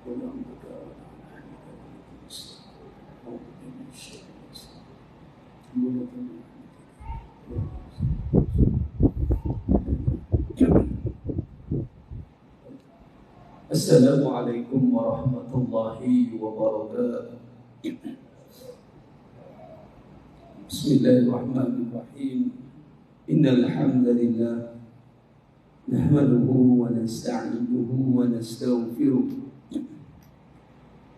Assalamualaikum warahmatullahi wabarakatuh. Bismillahirrahmanirrahim. Innal hamdalillah nahmaduhu wa nasta'inuhu wa nastaghfiruh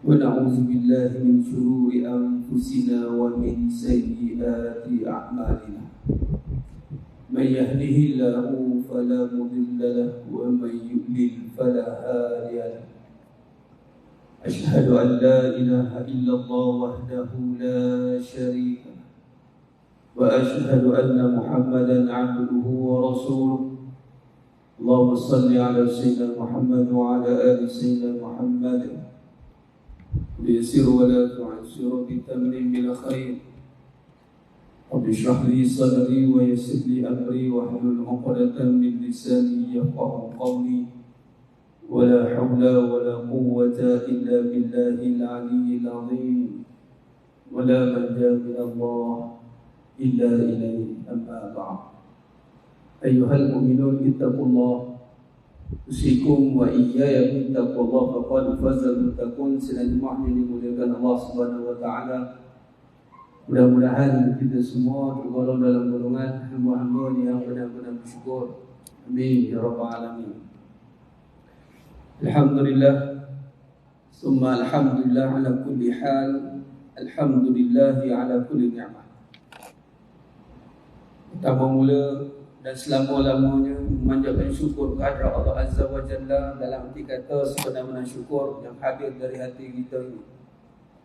wa na'udzu billahi min shururi anfusina wa min sayyiati a'malina. Man yahdihillahu fala mudilla lahu wa man yudlil fala hadiya lahu. Ashhadu an la ilaha illallah wahdahu la syarika lahu wa ashhadu anna Muhammadan 'abduhu wa rasuluh. Allahumma shalli 'ala sayyidina Muhammad wa 'ala ali sayyidina Muhammad. Liyasir wa la tu'assir bi tamnin bil khair. Rabbi shrah li sadri wa yassir li amri wahlul 'uqdatam min lisani yafqahu qawli. Wala hawla wala quwwata illa billahil 'aliyyil 'azim. Wala manja min Allah illa ilayhi, amma ba'd. Ayyuhal mu'minun ittaqullah usikum wa iyaya bittaqullah faqad fazal muttaqun. Sedang jemaah yang dimuliakan Allah Subhanahu wa taala, mudah-mudahan kita semua tergolong dalam golongan hamba-hamba yang benar-benar bersyukur. Amin ya rabbal alamin. Alhamdulillah, summa alhamdulillah ala kulli hal. Alhamdulillah ala kulli ni'mah. Pertama mula dan selama-lamanya memanjatkan syukur kehadrat Allah Azza wa Jalla, dalam arti kata sebenar-benar syukur yang hadir dari hati kita ini,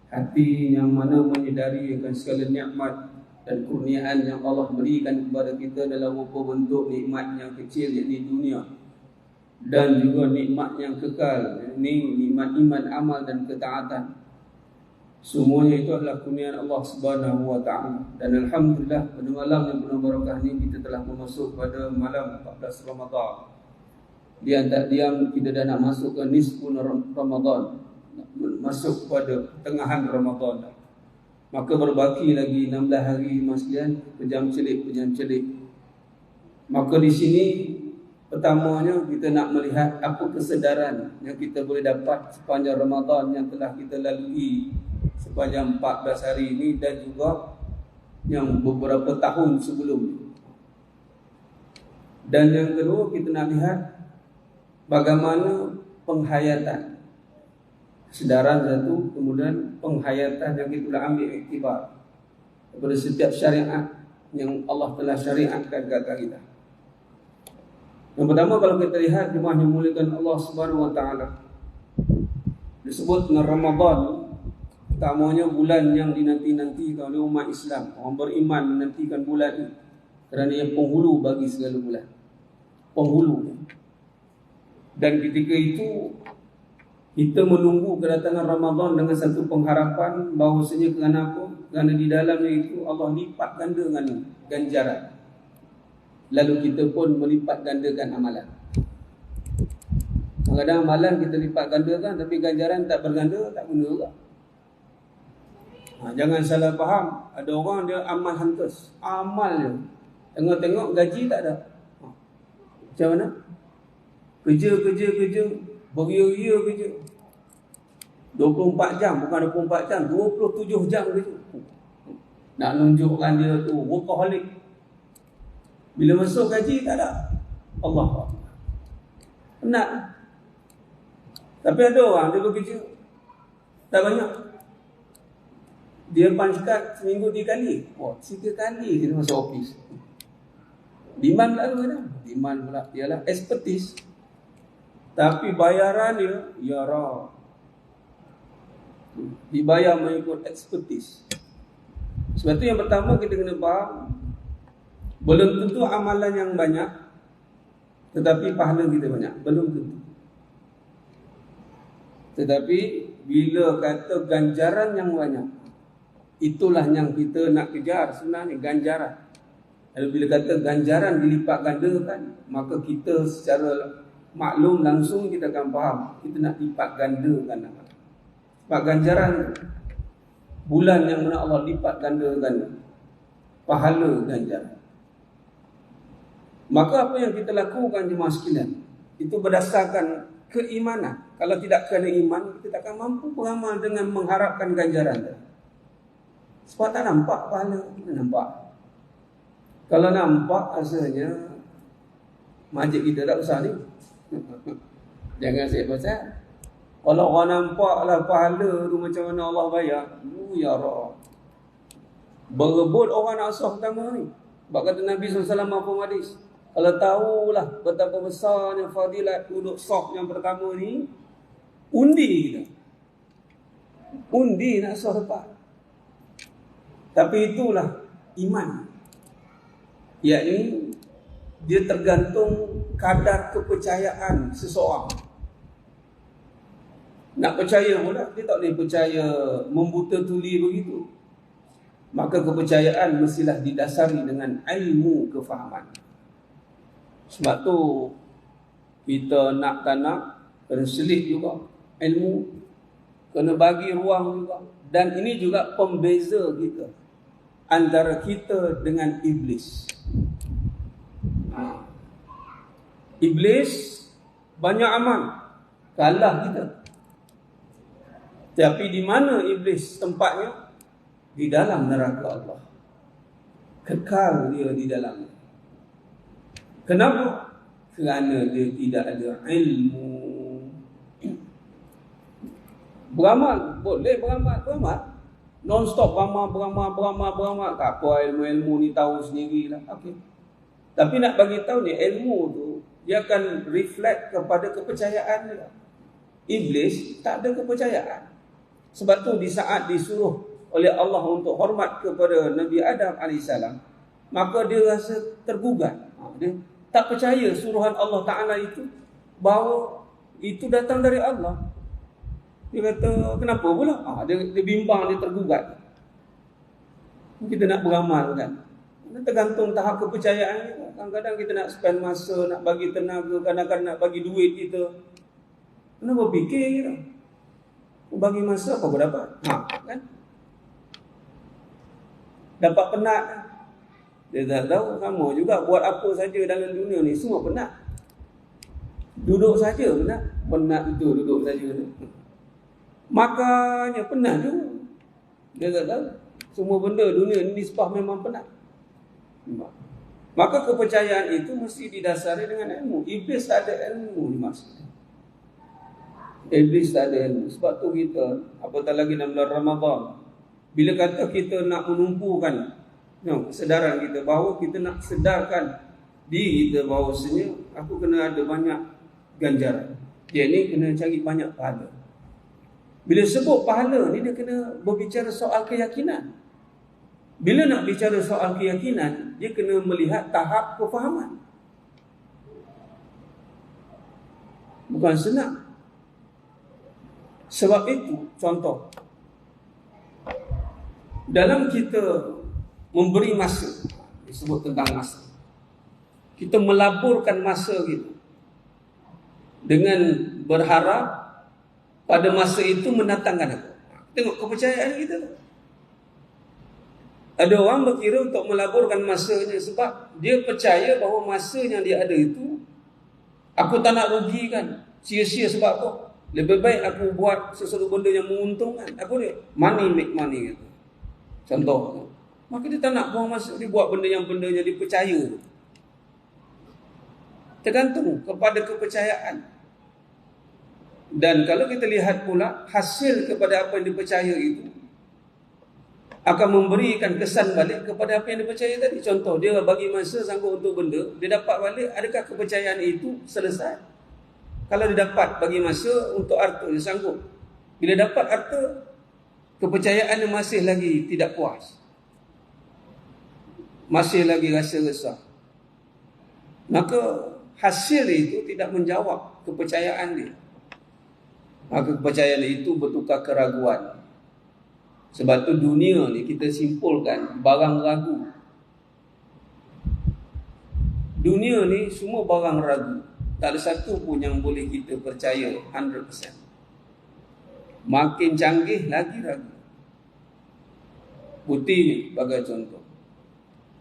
hati yang mana menyedari akan segala nikmat dan kurniaan yang Allah berikan kepada kita dalam beberapa bentuk nikmat yang kecil, yakni dunia, dan juga nikmat yang kekal, yakni nikmat iman, amal dan ketaatan. Semuanya itu adalah kurniaan Allah Subhanahu wa taala. Dan alhamdulillah, pada malam yang penuh barakah ini kita telah masuk pada malam 14 Ramadan. Di antara diam kita dah nak masuk ke nisfun Ramadan, masuk pada pertengahan Ramadan. Maka berbaki lagi 16 hari maslian, pejam celik. Maka di sini pertamanya kita nak melihat apa kesedaran yang kita boleh dapat sepanjang Ramadan yang telah kita lalui sepanjang 14 hari ini, dan juga yang beberapa tahun sebelum. Dan yang kedua, kita nak lihat bagaimana penghayatan kesedaran satu, kemudian penghayatan yang kita ambil iktibar daripada setiap syariat yang Allah telah syariatkan kepada kita. Yang pertama, kalau kita lihat jemaah yang muliakan Allah Subhanahu wa taala, disebut dengan Ramadan, utamanya bulan yang dinanti-nantikan oleh umat Islam. Orang beriman menantikan bulan ini kerana ia penghulu bagi segala bulan. Penghulu. Dan ketika itu kita menunggu kedatangan Ramadan dengan satu pengharapan bahawasanya kerana apa? Kerana di dalamnya itu Allah lipat gandakan ganjaran. Lalu kita pun melipat gandakan amalan. Kadang-kadang amalan kita lipat gandakan, tapi ganjaran tak berganda, tak guna juga. Jangan salah faham. Ada orang dia amal hantus, amal je, tengok-tengok gaji tak ada. Macam mana? Kerja, beria-ria kerja 24 jam, bukan 24 jam, 27 jam kerja. Nak nunjukkan dia tu workaholic. Bila masuk gaji tak ada. Allah penat. Tapi ada orang dia bekerja tak banyak, dia punch card seminggu 3 kali. 3 kali dia masuk office. Demand pula tu kan? Demand pula ialah expertise. Tapi bayaran dia, ya Rab, dibayar mengikut expertise. Sebab tu yang pertama kita kena faham, belum tentu amalan yang banyak tetapi pahala kita banyak. Belum tentu. Tetapi bila kata ganjaran yang banyak, itulah yang kita nak kejar sebenarnya, ganjaran. Kalau bila kata ganjaran dilipat gandakan, maka kita secara maklum langsung kita akan faham. Kita nak lipat gandakan amal. Lipat ganjaran bulan yang mana Allah lipat gandakan pahala ganjaran. Maka apa yang kita lakukan jemaah sekalian, itu berdasarkan keimanan. Kalau tidak kena iman, kita tak akan mampu beramal dengan mengharapkan ganjaran. Sebab tak nampak pahala, kita nampak. Kalau nampak, asalnya majlis kita tak usah ni. Jangan saya pasal. Kalau orang nampak lah pahala tu macam mana Allah bayar, ya Rab. Berebut orang nak sah pertama ni. Sebab kata Nabi SAW apa hadis, kalau tahulah betapa besarnya fadilat duduk sah yang pertama ni, undi kita. Undi nak sah depan. Tapi itulah iman. Yakni dia tergantung kadar kepercayaan seseorang. Nak percaya pula, dia tak boleh percaya membuta tuli begitu. Maka kepercayaan mestilah didasari dengan ilmu kefahaman. Sebab tu kita nak tak nak kena selit juga ilmu, kena bagi ruang juga. Dan ini juga pembeza kita antara kita dengan iblis. Iblis banyak amal, kalah kita. Tapi di mana iblis tempatnya? Di dalam neraka Allah. Kekal dia di dalamnya. Kenapa? Kerana dia tidak ada ilmu. Beramal, boleh beramal. Non-stop beramal. Tak apa, ilmu ni tahu sendirilah. Okey. Tapi nak bagi tahu ni, ilmu tu dia akan reflect kepada kepercayaan dia. Iblis tak ada kepercayaan. Sebab tu di saat disuruh oleh Allah untuk hormat kepada Nabi Adam AS, maka dia rasa tergugat. Dia tak percaya suruhan Allah Ta'ala itu, bahawa itu datang dari Allah. Dia kata, kenapa pula? Dia bimbang, dia tergugat. Kita nak beramal kan, tergantung tahap kepercayaan. Kadang-kadang kita nak spend masa, nak bagi tenaga, kadang-kadang nak bagi duit kita. Kena berfikir kita. Bagi masa apa berdapat? Kan? Dapat penat. Dia tak tahu, sama juga buat apa saja dalam dunia ni, semua penat. Duduk saja penat. Penat itu duduk saja. Makanya penat juga. Dia tak tahu. Semua benda dunia ni nisbah memang penat. Maka kepercayaan itu mesti didasari dengan ilmu. Iblis tak ada ilmu dimaksud. Iblis tak ada ilmu. Sebab tu kita, apatah lagi dalam bulan Ramadan, bila kata kita nak menumpukan kesedaran kita, bahawa kita nak sedarkan diri kita bahawasanya aku kena ada banyak ganjaran. Dia ni kena cari banyak pahala. Bila sebut pahala ni, dia kena berbicara soal keyakinan. Bila nak bicara soal keyakinan, dia kena melihat tahap kefahaman. Bukan senang. Sebab itu, contoh, dalam kita memberi masa, disebut tentang masa, kita melaburkan masa kita dengan berharap pada masa itu mendatangkan apa. Tengok kepercayaan kita. Ada orang berkira untuk melaburkan masanya sebab dia percaya bahawa masa yang dia ada itu, aku tak nak rugikan, sia-sia. Sebab apa? Lebih baik aku buat sesuatu benda yang menguntungkan. Aku ni money make money gitu. Contoh. Maka dia tak nak buang masa, dia buat benda yang dia percaya. Tergantung kepada kepercayaan. Dan kalau kita lihat pula hasil kepada apa yang dipercaya itu akan memberikan kesan balik kepada apa yang dipercaya tadi. Contoh, dia bagi masa sanggup untuk benda, dia dapat balik, adakah kepercayaan itu selesai? Kalau dia dapat bagi masa untuk harta, dia sanggup. Bila dapat harta, kepercayaannya masih lagi tidak puas, masih lagi rasa resah. Maka hasil itu tidak menjawab kepercayaan dia. Maka kepercayaan itu bertukar keraguan. Sebab tu dunia ni kita simpulkan barang ragu. Dunia ni semua barang ragu. Tak ada satu pun yang boleh kita percaya 100%. Makin canggih lagi ragu. Putih ni sebagai contoh.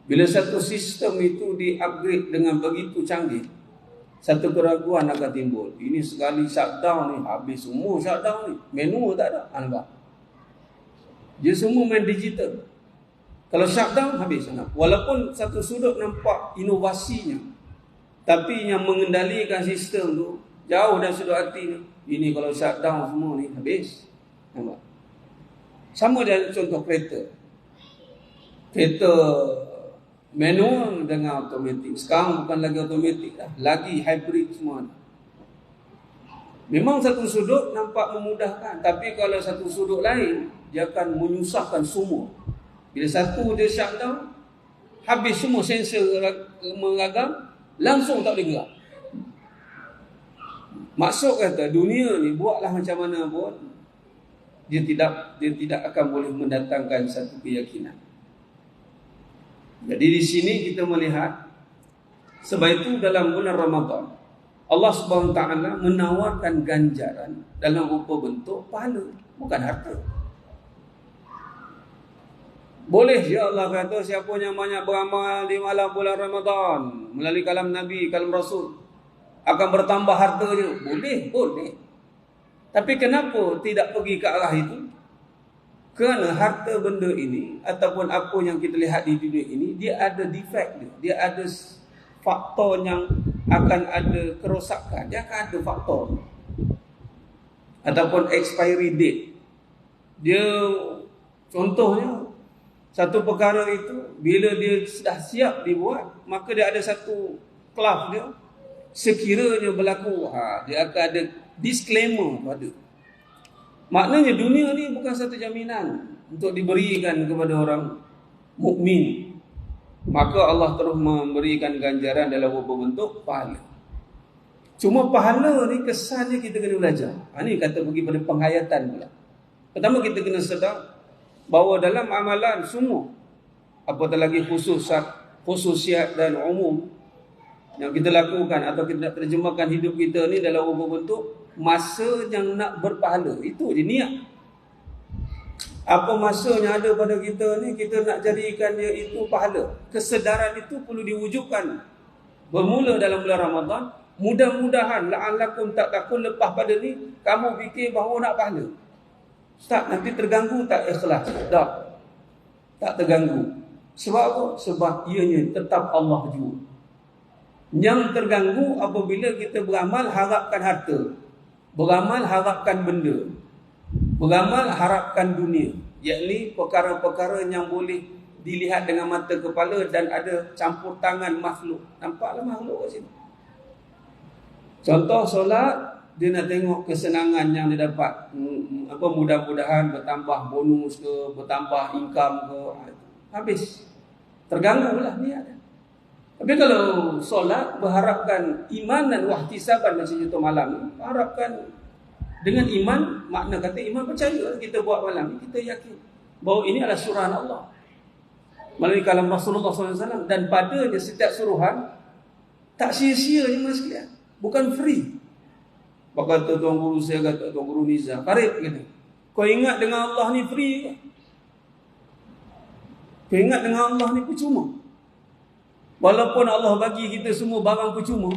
Bila satu sistem itu di-upgrade dengan begitu canggih, satu keraguan akan timbul. Ini sekali shutdown ni, habis semua shutdown ni. Menu tak ada. Nampak? Dia semua main digital. Kalau shutdown, habis. Walaupun satu sudut nampak inovasinya, tapi yang mengendalikan sistem tu jauh dari sudut hati ni. Ini kalau shutdown semua ni, habis. Nampak? Sama dengan contoh kereta. Kereta manual dengan automatik. Sekarang bukan lagi automatik dah, lagi hybrid semua. Memang satu sudut nampak memudahkan, tapi kalau satu sudut lain, dia akan menyusahkan semua. Bila satu dia shutdown, habis semua sensor meragam, langsung tak boleh gerak. Maksud kata dunia ni buatlah macam mana pun, dia tidak akan boleh mendatangkan satu keyakinan. Jadi di sini kita melihat, sebab itu dalam bulan Ramadan Allah Subhanahu Wa Taala menawarkan ganjaran dalam rupa bentuk pahala, bukan harta. Boleh ya Allah kata siapa yang banyak beramal di malam bulan Ramadan melalui kalam Nabi, kalam Rasul, akan bertambah hartanya. Boleh. Tapi kenapa tidak pergi ke arah itu? Kerana harta benda ini ataupun apa yang kita lihat di dunia ini, dia ada defect dia ada faktor yang akan ada kerosakan, dia akan ada faktor ataupun expiry date. Dia contohnya satu perkara itu bila dia sudah siap dibuat, maka dia ada satu clause dia, sekiranya berlaku, dia akan ada disclaimer pada. Maknanya dunia ni bukan satu jaminan untuk diberikan kepada orang mukmin. Maka Allah terus memberikan ganjaran dalam beberapa bentuk pahala. Cuma pahala ni kesannya kita kena belajar. Ini kata pergi pada penghayatan pula. Pertama kita kena sedar bahawa dalam amalan semua, apatah lagi khususiat dan umum yang kita lakukan atau kita nak terjemahkan hidup kita ni dalam beberapa bentuk, masa yang nak berpahala, itu je niat. Apa masa yang ada pada kita ni, kita nak jadikan dia itu pahala. Kesedaran itu perlu diwujudkan bermula dalam bulan Ramadan. Mudah-mudahan la'allakum tattaqun, lepas pada ni kamu fikir bahawa nak pahala. Ustaz, nanti terganggu tak ikhlas? Tak terganggu. Sebab apa? Sebab ianya tetap Allah jua. Yang terganggu apabila kita beramal harapkan harta, beramal harapkan benda, beramal harapkan dunia, yakni perkara-perkara yang boleh dilihat dengan mata kepala dan ada campur tangan makhluk. Nampaklah makhluk kat sini. Contoh solat, dia nak tengok kesenangan yang dia dapat, mudah-mudahan bertambah bonus ke, bertambah income ke, habis terganggulah niat. Tapi kalau solat berharapkan iman dan wahtisaban macam contoh malam ni, harapkan dengan iman, makna kata iman percaya kita buat malam ni, kita yakin bahawa ini adalah suruhan Allah melalui kalam Rasulullah SAW, dan padanya setiap suruhan tak sia-sia je mas sekalian, bukan free. Kata tuan guru saya, kata tuan guru Nizam Karib, kata, kau ingat dengan Allah ni free ke? Kau ingat dengan Allah ni percuma. Walaupun Allah bagi kita semua barang percuma,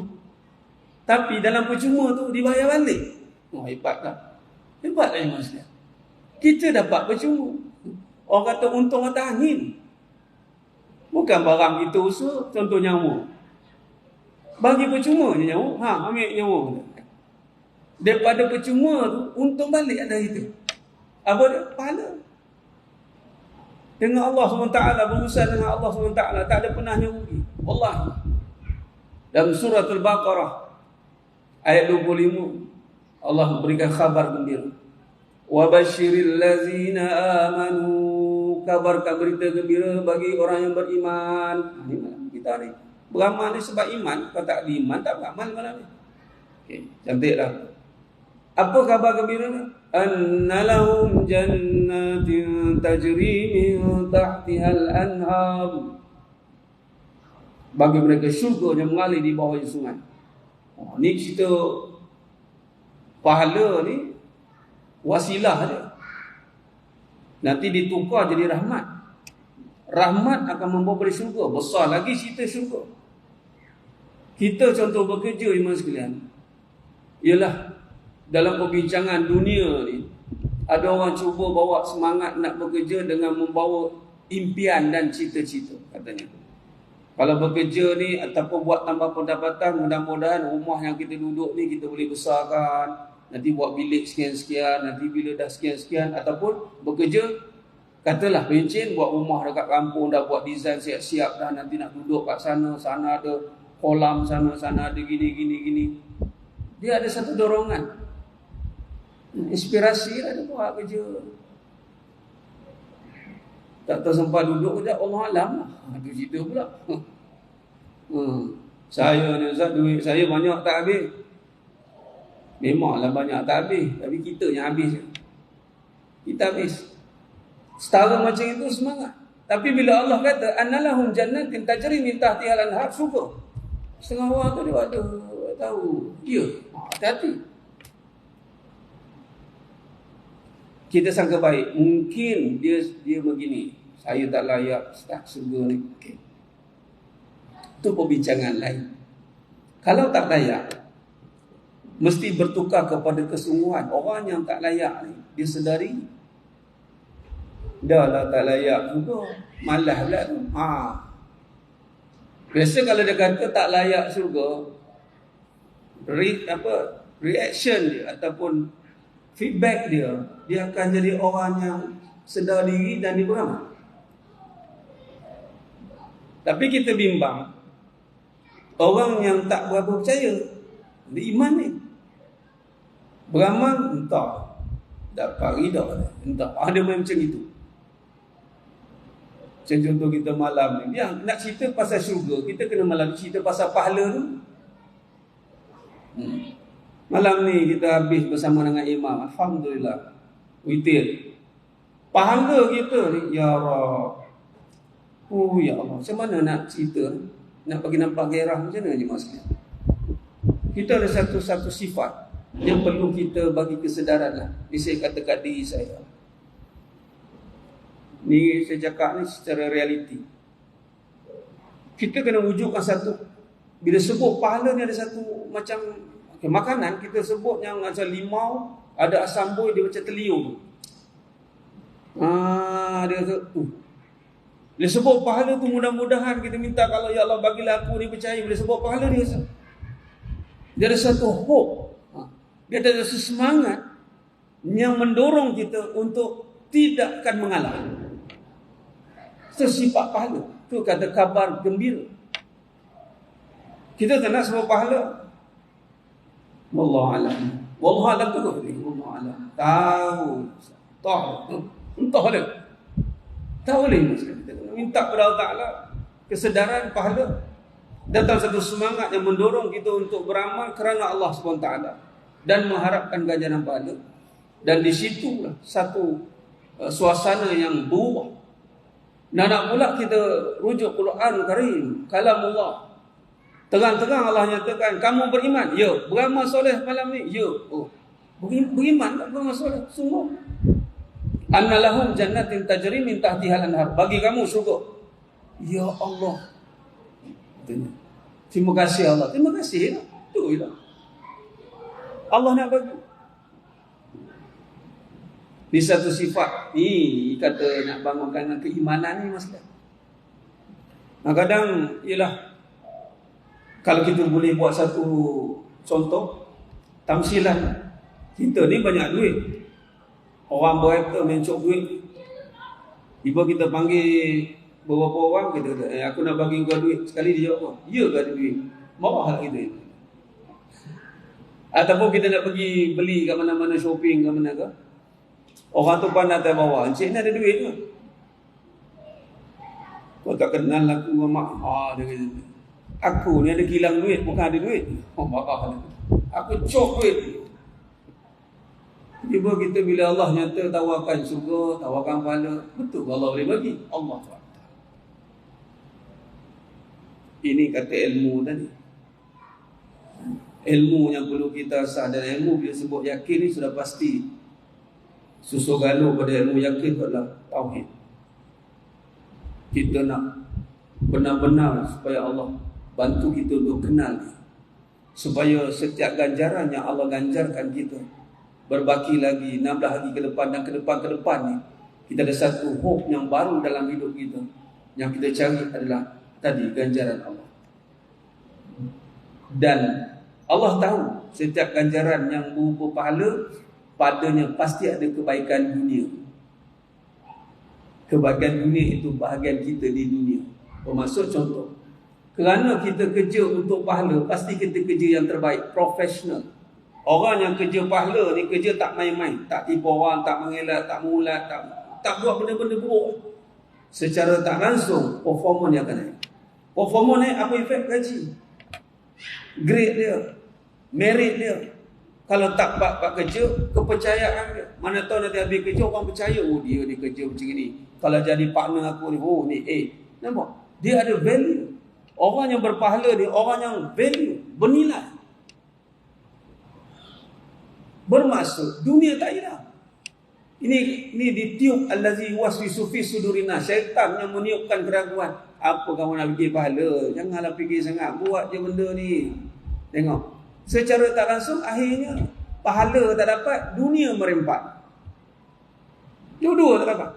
tapi dalam percuma tu dibayar balik. Hebat tak? Hebat tak mas? Kita dapat percuma. Orang kata untung atas angin. Bukan barang kita usaha. Contoh nyawa. Bagi percuma je nyawa. Ambil nyawa. Daripada percuma tu, untung balik ada itu. Apa dia? Pahala. Dengan Allah SWT, berusaha dengan Allah SWT, tak ada pernahnya rugi. Allah. Dalam surah Al-Baqarah ayat 25, Allah berikan khabar gembira. Wa basyiril ladzina amanu, kabarkan berita gembira bagi orang yang beriman. Ini kita ni beramal ni sebab iman. Kalau tak ada iman, tak beramal malam ni. Okey, cantiklah. Apa khabar gembira ni? Annalahum jannatin tajri min tahtihal anhar. Bagi mereka syurga yang mengalir di bawah sungai. Ni cerita pahala ni wasilah dia. Nanti ditukar jadi rahmat. Rahmat akan membawa pada syurga. Besar lagi cerita syurga. Kita contoh bekerja iman sekalian, ialah dalam perbincangan dunia ni, ada orang cuba bawa semangat nak bekerja dengan membawa impian dan cita-cita, katanya. Kalau bekerja ni ataupun buat tambah pendapatan, mudah-mudahan rumah yang kita duduk ni kita boleh besarkan. Nanti buat bilik sekian-sekian, nanti bila dah sekian-sekian. Ataupun bekerja, katalah pencen buat rumah dekat kampung, dah buat design siap-siap dah, nanti nak duduk kat sana, sana ada kolam, sana ada gini. Dia ada satu dorongan, inspirasi lah dia buat kerja. Tak tahu sempat duduk kejap, Allah alam lah. Ada cerita pula. Saya ni Ustaz, duit saya banyak tak habis. Memanglah banyak tak habis, tapi kita yang habis. Kita habis. Setara macam itu semangat. Tapi bila Allah kata annalahum jannatin tajri min tahtiha al-anhar, syukur. Setengah orang tu dia ada tahu. Ya, hati-hati. Kita sangka baik, mungkin dia begini, saya tak layak start surga ni. Okay. Itu perbincangan lain. Kalau tak layak, mesti bertukar kepada kesungguhan. Orang yang tak layak ni, dia sedari, dah lah tak layak juga, malas lah tu. Biasa kalau dia kata tak layak surga, reaction dia ataupun feedback dia akan jadi orang yang sedar diri dan dia beramal. Tapi kita bimbang orang yang tak berapa percaya, dia iman ni, beramal entah dapat ridha, entah ada macam itu. Macam contoh kita malam ni, dia nak cerita pasal syurga, kita kena malam cerita pasal pahala tu. Malam ni kita habis bersama dengan imam, alhamdulillah, witir. Pahala kita ni, ya Allah, ya Allah, macam mana nak cerita, nak bagi nampak gairah macam mana je maksudnya. Kita ada satu sifat yang perlu kita bagi kesedaran lah. Ini saya kata kat diri saya, ni saya cakap ni secara realiti. Kita kena wujudkan satu, bila sebut pahala ni ada satu macam makanan, kita sebut yang macam limau, ada asam boy, dia macam teliung. Dia kata, bila sebut pahala tu mudah-mudahan kita minta, kalau ya Allah bagilah aku ni percaya. Bila sebut pahala dia ada satu hope. Dia ada satu semangat yang mendorong kita untuk tidak akan mengalah. Sesifat pahala. Itu kata kabar gembira. Kita tak nak sebut pahala. Wallahu alam. Wallahu alam tu kau ni. Wallahu alam. Entah dia. Tak boleh kita minta kepada Allah Ta'ala kesedaran pahala. Datang satu semangat yang mendorong kita untuk beramal kerana Allah SWT dan mengharapkan ganjaran pahala. Dan di situlah satu suasana yang berubah. Nak pula kita rujuk Quran Karim, kalamullah. Terang-terang Allah nyatakan, kamu beriman? Ya. Beramal soleh malam ni? Ya. Beriman tak beramal soleh? Sungguh. Annalahum jannatin tajri min tahtiha al-anhar. Bagi kamu syurga. Ya Allah. Terima kasih Allah. Terima kasih lah. Itu lah. Allah nak bagi. Ini satu sifat. Ni kata nak bangunkan keimanan ni masalah. Kadang ialah, kalau kita boleh buat satu contoh, tamsilan. Kita ni banyak duit. Orang berkata mencok duit. Tiba kita panggil beberapa orang, kita kata, aku nak bagi kau duit. Sekali dia jawab, ya ke ada duit? Marah lah kita. Ataupun kita nak pergi beli kat mana-mana, shopping kat mana ke, orang tu pandang atas bawah, encik ni ada duit ke? Kau tak kenal aku mak. Dia kata, aku ni ada kilang duit, bukan ada duit. Marah lah. Aku cok duit. Tiba kita bila Allah nyata tawarkan syurga, tawarkan pahala, betul Allah boleh bagi. Allah SWT. Ini kata ilmu tadi. ilmu yang perlu kita sah. Dan ilmu bila sebut yakin ni sudah pasti susu galuh pada ilmu yakin itu adalah tauhid. Kita nak benar-benar supaya Allah bantu kita untuk kenal dia, supaya setiap ganjaran yang Allah ganjarkan kita berbaki lagi 16 hari ke depan dan ke depan ni, kita ada satu hope yang baru dalam hidup kita. Yang kita cari adalah tadi ganjaran Allah. Dan Allah tahu setiap ganjaran yang berupa pahala, padanya pasti ada kebaikan dunia. Kebaikan dunia itu bahagian kita di dunia. Bermaksud contoh, kerana kita kerja untuk pahala, pasti kita kerja yang terbaik, profesional. Orang yang kerja pahala ni kerja tak main-main, tak tipu orang, tak mengelak, tak mengulat, tak buat benda-benda buruk. Secara tak langsung performa dia akan naik. Performa naik, apa efek? Gaji, grade dia, merit dia. Kalau tak buat kerja, kepercayaan dia. Mana tahu nanti habis kerja orang percaya, oh dia kerja macam ni. Kalau jadi partner aku ni, oh ni nampak? Dia ada value. Orang yang berpahala ni orang yang value, bernilai. Bermaksud dunia tak hilang. Ini ditiup allazi waswisu fi sudurina, syaitan yang meniupkan keraguan. Apa kamu nak fikir pahala? Janganlah fikir sangat, buat je benda ni. Tengok, secara tak langsung akhirnya pahala tak dapat, dunia merempat. Dua-dua tak dapat.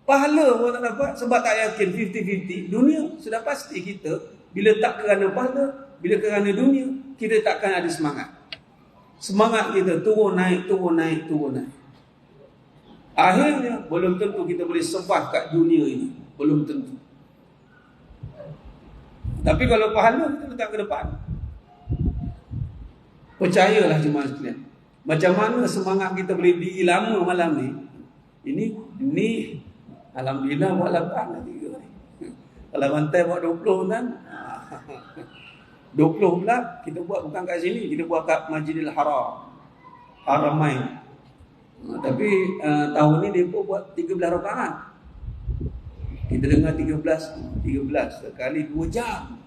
Pahala pun tak dapat sebab tak yakin, 50-50. Dunia sudah pasti kita bila tak kerana pahala, bila kerana dunia, kita takkan ada semangat. Semangat kita turun naik, turun naik, turun naik. Akhirnya belum tentu kita boleh survive kat dunia ini. Belum tentu. Tapi kalau pahala, kita letak ke depan. Percayalah jemaah sekalian, macam mana semangat kita boleh diilama malam ni. Ini alhamdulillah buat 8 nanti. Kalau bantai buat 20 kan. 20 pula kita buat bukan kat sini, kita buat kat Masjidil Haram, Haramain. Tapi tahun ni dia pun buat 13 rakaat. Kita dengar 13 sekali 2 jam.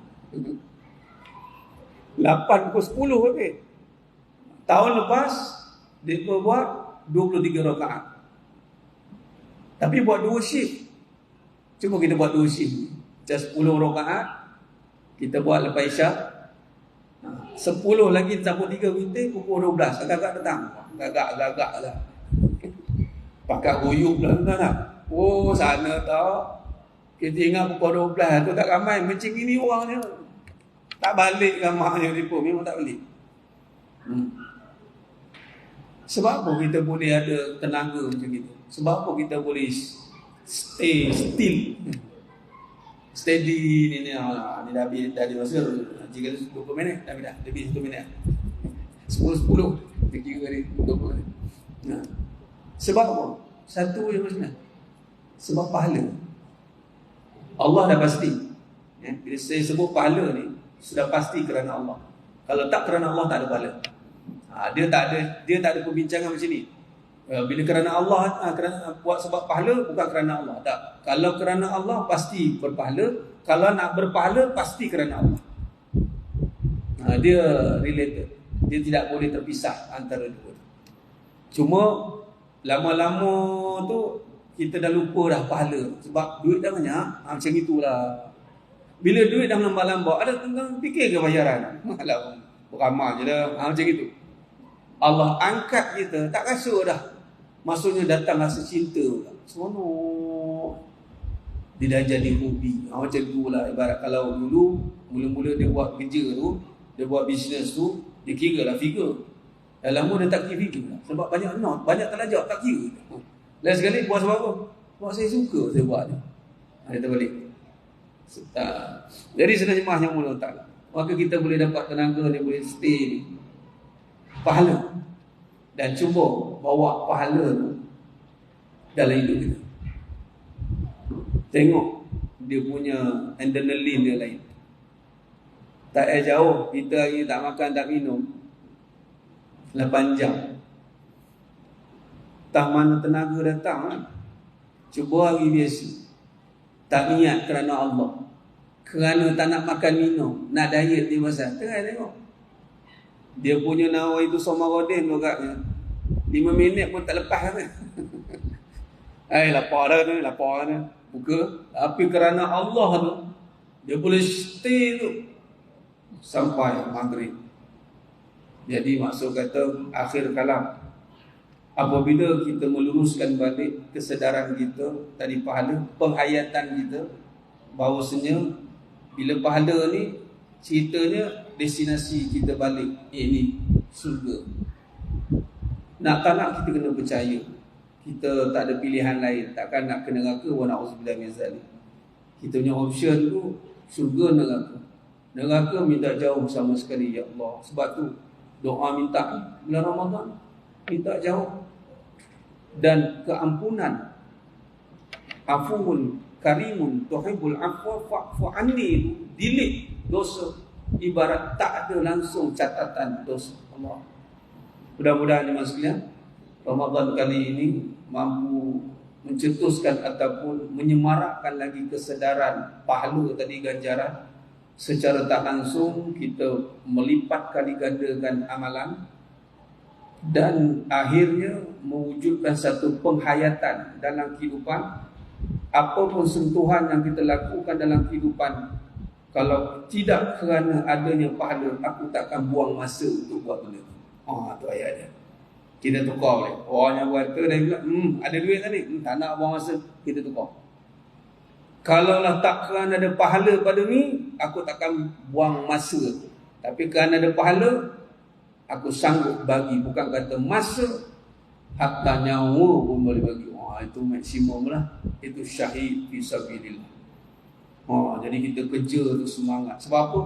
8 pukul 10 habis. Tahun lepas dia pun buat 23 rakaat. Tapi buat 2 shift. Cuba kita buat 2 shift. Just 10 rakaat kita buat lepas Isyak. 10 lagi sambung 3 bintik pukul 12 agak-agak datang. Agak-agak lah. Pakai ruyuk lah kan. Oh sana tak. Kita ingat pukul 12 tu tak ramai. Macam ini orang dia. Tak balik ramahnya dia pun. Memang tak balik. Sebab apa kita boleh ada tenaga macam itu? Sebab apa kita boleh stay still? Steady ni dah habis, dah ada masa. Jika 20 minit, dah lebih 1 minit. 10 dia kira ni 20 minit. Sebab apa? Satu yang macam sebab pahala. Allah dah pasti. Bila saya sebut pahala ni, sudah pasti kerana Allah. Kalau tak kerana Allah, tak ada pahala. Dia tak ada perbincangan macam ni. Bila kerana Allah, kerana buat sebab pahala, bukan kerana Allah. Tak. Kalau kerana Allah, pasti berpahala. Kalau nak berpahala, pasti kerana Allah. Dia related. Dia tidak boleh terpisah antara dua. Cuma lama-lama tu kita dah lupa dah pahala. Sebab duit dah banyak. Macam itulah. Bila duit dah melambak-lambak, ada tentang fikir ke bayaran? Alah, beramal je dah. Macam itu. Allah angkat kita, tak rasa dah. Maksudnya datang rasa cinta. Seronok. Dia dah jadi hobi. Macam itulah. Ibarat kalau dulu, mula-mula dia buat kerja tu, dia buat bisnes tu, dia kira lah figure. Dah lama dia tak kira figure lah. Sebab banyak not, banyak terlajak, tak kira. Lain sekali buat sebab apa? Buat saya suka saya buat ni. Dia terbalik. Jadi sebenarnya yang mula tak. Maka kita boleh dapat tenaga, dia boleh stay ni. Pahala. Dan cuba bawa pahala tu dalam hidup kita. Tengok dia punya adrenalin dia lain. Tak jauh, kita hari tak makan, tak minum 8 jam. Tak mana tenaga datang kan? Cuba hari biasa, tak niat kerana Allah, kerana tak nak makan minum, nak diet dia pasal. Tengok Dia punya nawa itu Somarodin agaknya 5 minit pun tak lepas kan. Lapar dah ni, lapar dah. Buka. Tapi kerana Allah tu, dia boleh stay tu sampai maghrib. Jadi maksud kata akhir kalam, apabila kita meluruskan balik kesedaran kita tadi pahala, penghayatan kita, bahawasanya bila pahala ni ceritanya destinasi kita balik ini surga. Nak tak nak kita kena percaya. Kita tak ada pilihan lain. Takkan nak ke neraka wa na'udzubillah min zalik. Kita punya option tu surga, neraka. Neraka minta jauh sama sekali, ya Allah. Sebab tu doa minta bulan Ramadan, minta jauh. Dan keampunan, afuun karimun tuhibbul afwa fa'fu anni, delete dosa, ibarat tak ada langsung catatan dosa. Allah. Mudah-mudahan jemaah sekalian, Ramadan kali ini mampu mencetuskan ataupun menyemarakkan lagi kesedaran pahala tadi, ganjaran. Secara tak langsung kita melipat kali gandakan amalan dan akhirnya mewujudkan satu penghayatan dalam kehidupan. Apapun sentuhan yang kita lakukan dalam kehidupan, kalau tidak kerana adanya pahala, aku takkan buang masa untuk buat benda tu. Tu ayat dia. Kita tukar boleh. Orang yang buat tu dia bilang, ada duit tadi, tak nak buang masa, kita tukar. Kalaulah tak kerana ada pahala pada ni, aku takkan buang masa. Tapi kerana ada pahala, aku sanggup bagi. Bukan kata masa, hatta nyawa pun boleh bagi. Itu maksimum lah. Itu syahid fisabilillah. Jadi kita kerja tu semangat. Sebab apa?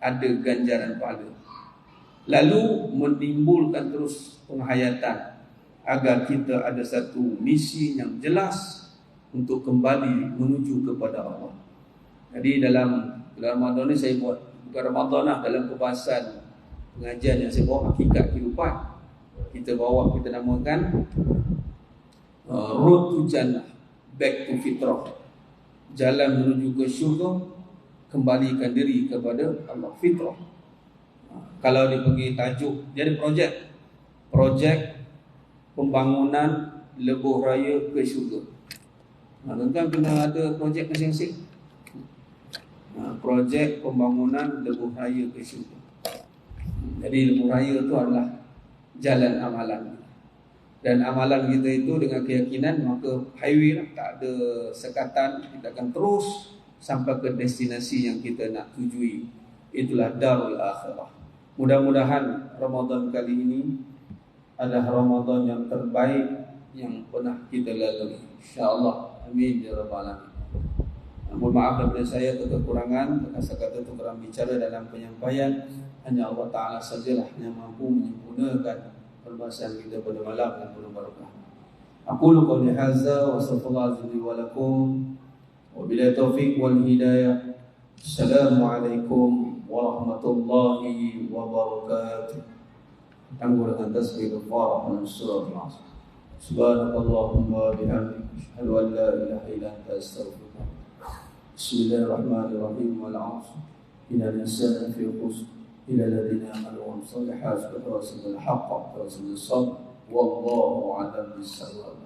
Ada ganjaran pahala. Lalu menimbulkan terus penghayatan agar kita ada satu misi yang jelas untuk kembali menuju kepada Allah. Jadi dalam Ramadan ni saya buat, bukan Ramadan lah, dalam pembahasan pengajian yang saya bawa hakikat kehidupan, kita bawa, kita namakan Road to Jannah, Back to Fitrah, jalan menuju ke syurga, kembalikan diri kepada Allah, fitrah. Kalau dia bagi tajuk, dia ada projek pembangunan lebuh raya ke syurga. Tuan-tuan kena ada projek masing-masing. Projek pembangunan lebuh raya ke syurga. Jadi lebuh raya itu adalah jalan amalan. Dan amalan kita itu dengan keyakinan, maka highway lah, tak ada sekatan, kita akan terus sampai ke destinasi yang kita nak tujui. Itulah darul akhirah. Mudah-mudahan Ramadan kali ini adalah Ramadan yang terbaik yang pernah kita lalui, insya-Allah. Amin ya rabbal alamin. Mohon maaf daripada saya kekurangan kata-kata tukaran bicara dalam penyampaian. Hanya Allah Ta'ala sajalah yang mampu menyempurnakan perbahasan kita pada malam yang penuh barakah. Aqulu qawli hadza wa astaghfirullaha li wa lakum wa billahi taufiq wal hidayah. Assalamualaikum warahmatullahi wabarakatuh. Tangguh dengan tasbih al-farah dan surah al-asr. Subhanakallahumma bihamdika asyhadu an la ilaha illa anta astaghfiruka. Bismillahirrahmanirrahim. Wal 'asr. Innal insana fi khusr illa alladziina aamanu wa 'amilus solihati wa tawasaw bil haqqi wa tawasaw bis sabr. Wallahu a'lam bis-shawab.